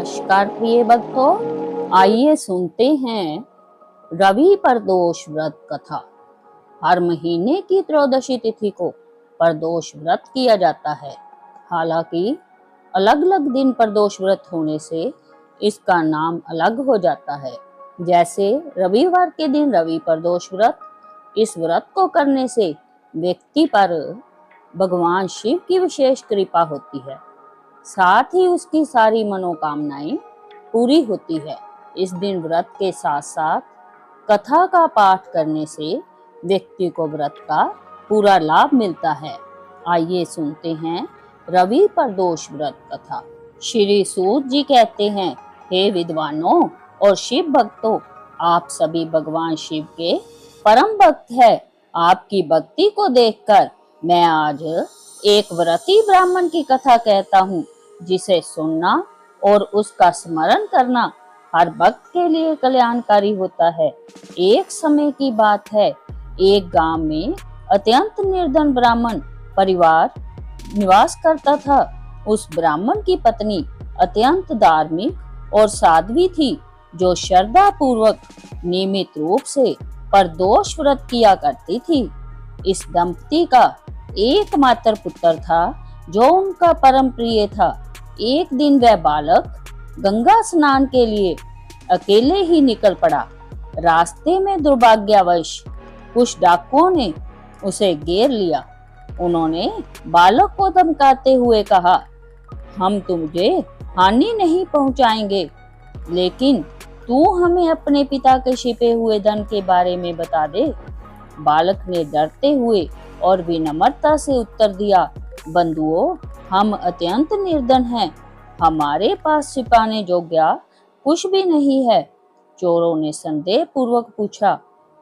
नमस्कार प्रिय भक्तों, आइए सुनते हैं रवि प्रदोष व्रत कथा। हर महीने की त्रयोदशी तिथि को प्रदोष व्रत किया जाता है। हालांकि अलग अलग दिन प्रदोष व्रत होने से इसका नाम अलग हो जाता है। जैसे रविवार के दिन रवि प्रदोष व्रत, इस व्रत को करने से व्यक्ति पर भगवान शिव की विशेष कृपा होती है, साथ ही उसकी सारी मनोकामनाएं पूरी होती है। इस दिन व्रत के साथ साथ कथा का पाठ करने से व्यक्ति को व्रत का पूरा लाभ मिलता है। आइए सुनते हैं रवि प्रदोष व्रत कथा। श्री सूत जी कहते हैं, हे विद्वानों और शिव भक्तों, आप सभी भगवान शिव के परम भक्त हैं। आपकी भक्ति को देखकर मैं आज एक व्रती ब्राह्मण की कथा कहता हूँ, जिसे सुनना और उसका स्मरण करना हर भक्त के लिए कल्याणकारी होता है। एक समय की बात है, एक गांव में अत्यंत निर्धन ब्राह्मण परिवार निवास करता था। उस ब्राह्मण की पत्नी अत्यंत धार्मिक और साध्वी थी, जो श्रद्धा पूर्वक नियमित रूप से प्रदोष व्रत किया करती थी। इस दंपति का एकमात्र पुत्र था, जो उनका परम प्रिय था। एक दिन वह बालक गंगा स्नान के लिए अकेले ही निकल पड़ा। रास्ते में दुर्भाग्यवश कुछ डाकुओं ने उसे घेर लिया। उन्होंने बालक को धमकाते हुए कहा, हम तुझे हानि नहीं पहुंचाएंगे, लेकिन तू हमें अपने पिता के छिपे हुए धन के बारे में बता दे। बालक ने डरते हुए और विनम्रता से उत्तर दिया, बंधुओं, हम अत्यंत निर्धन हैं, हमारे पास छिपाने योग्य कुछ भी नहीं है। चोरों ने संदेह पूर्वक पूछा,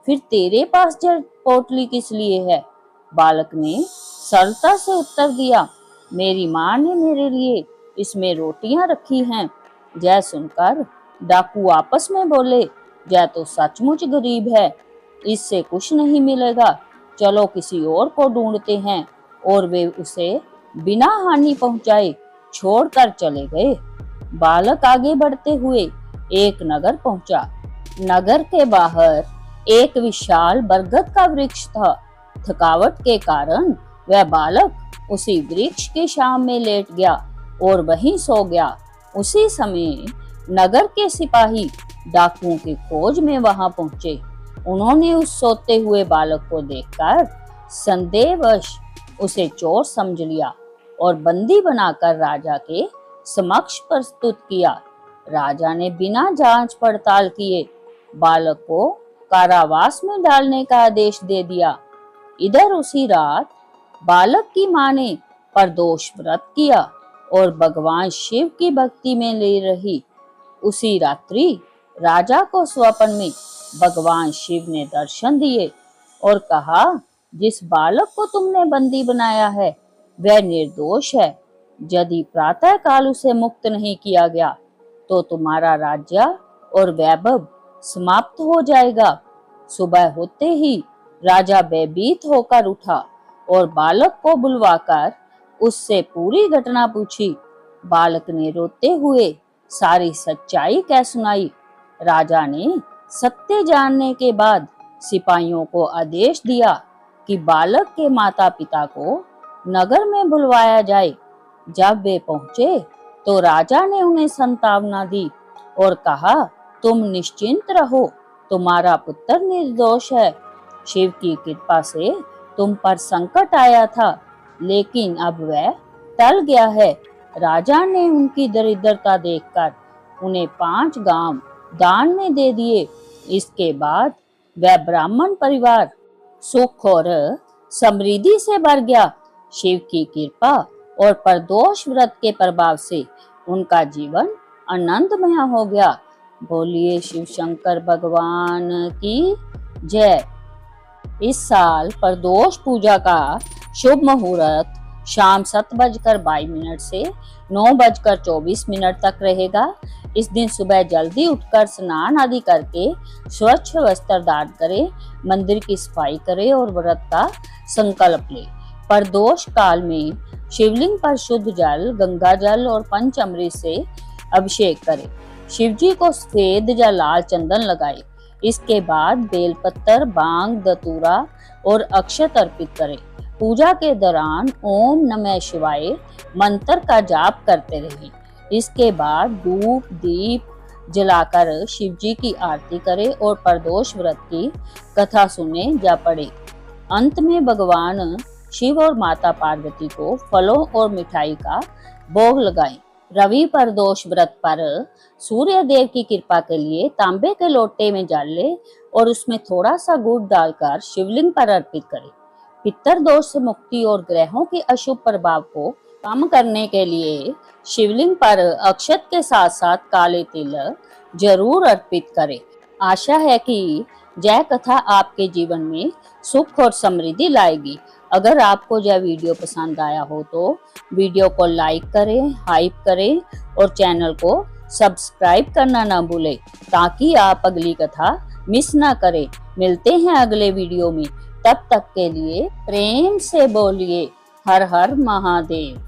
फिर तेरे पास जल पोटली किस लिए है? बालक ने सरलता से उत्तर दिया, मेरी माँ ने मेरे लिए इसमें रोटियां रखी हैं। यह सुनकर डाकू आपस में बोले, यह तो सचमुच गरीब है, इससे कुछ नहीं मिलेगा, चलो किसी और को ढूंढते हैं। और वे उसे बिना हानि पहुंचाए छोड़कर चले गए। बालक आगे बढ़ते हुए एक नगर पहुंचा। नगर के बाहर एक विशाल बरगद का वृक्ष था। थकावट के कारण वह बालक उसी वृक्ष की छांव में लेट गया और वहीं सो गया। उसी समय नगर के सिपाही डाकुओं की खोज में वहां पहुंचे। उन्होंने उस सोते हुए बालक को देखकर संदेहवश उसे चोर समझ लिया और बंदी बनाकर राजा के समक्ष प्रस्तुत किया। राजा ने बिना जांच पड़ताल किए बालक को कारावास में डालने का आदेश दे दिया। इधर उसी रात बालक की मां ने प्रदोष व्रत किया और भगवान शिव की भक्ति में ले रही। उसी रात्रि राजा को स्वप्न में भगवान शिव ने दर्शन दिए और कहा, जिस बालक को तुमने बंदी बनाया है वह निर्दोष है। यदि प्रातः काल उसे मुक्त नहीं किया गया तो तुम्हारा राज्य और वैभव समाप्त हो जाएगा। सुबह होते ही राजा भयभीत होकर उठा और बालक को बुलवाकर उससे पूरी घटना पूछी। बालक ने रोते हुए सारी सच्चाई कह सुनाई। राजा ने सत्य जानने के बाद सिपाहियों को आदेश दिया कि बालक के माता पिता को नगर में बुलवाया जाए। जब वे पहुंचे तो राजा ने उन्हें सांत्वना दी और कहा, तुम निश्चिंत रहो, तुम्हारा पुत्र निर्दोष है। शिव की कृपा से तुम पर संकट आया था, लेकिन अब वह टल गया है। राजा ने उनकी दरिद्रता देखकर उन्हें 5 गांव दान में दे दिए। इसके बाद वह ब्राह्मण परिवार सुख और समृद्धि से भर गया। शिव की कृपा और प्रदोष व्रत के प्रभाव से उनका जीवन आनंदमय हो गया। बोलिए शिव शंकर भगवान की जय। इस साल प्रदोष पूजा का शुभ मुहूर्त शाम 7:22 से 9:24 तक रहेगा। इस दिन सुबह जल्दी उठकर स्नान आदि करके स्वच्छ वस्त्र धारण करें, मंदिर की सफाई करें और व्रत का संकल्प लें। प्रदोष काल में शिवलिंग पर शुद्ध जल, गंगा जल और पंचामृत से अभिषेक करें। शिव जी को सफेद या लाल चंदन लगाए। इसके बाद बेलपत्र, बांग, दतूरा और अक्षत अर्पित करें। पूजा के दौरान ओम नमः शिवाय मंत्र का जाप करते रहें। इसके बाद धूप दीप जलाकर शिव जी की आरती करें और प्रदोष व्रत की कथा सुने या पढ़े। अंत में भगवान शिव और माता पार्वती को फलों और मिठाई का भोग लगाएं। रवि प्रदोष व्रत पर सूर्य देव की कृपा के लिए तांबे के लोटे में जल ले और उसमें थोड़ा सा गुड़ डालकर शिवलिंग पर अर्पित करें। पितर दोष से मुक्ति और ग्रहों के अशुभ प्रभाव को कम करने के लिए शिवलिंग पर अक्षत के साथ साथ काले तिल जरूर अर्पित करें। आशा है कि यह कथा आपके जीवन में सुख और समृद्धि लाएगी। अगर आपको यह वीडियो पसंद आया हो तो वीडियो को लाइक करें, हाइप करें और चैनल को सब्सक्राइब करना ना भूलें ताकि आप अगली कथा मिस ना करें। मिलते हैं अगले वीडियो में, तब तक के लिए प्रेम से बोलिए हर हर महादेव।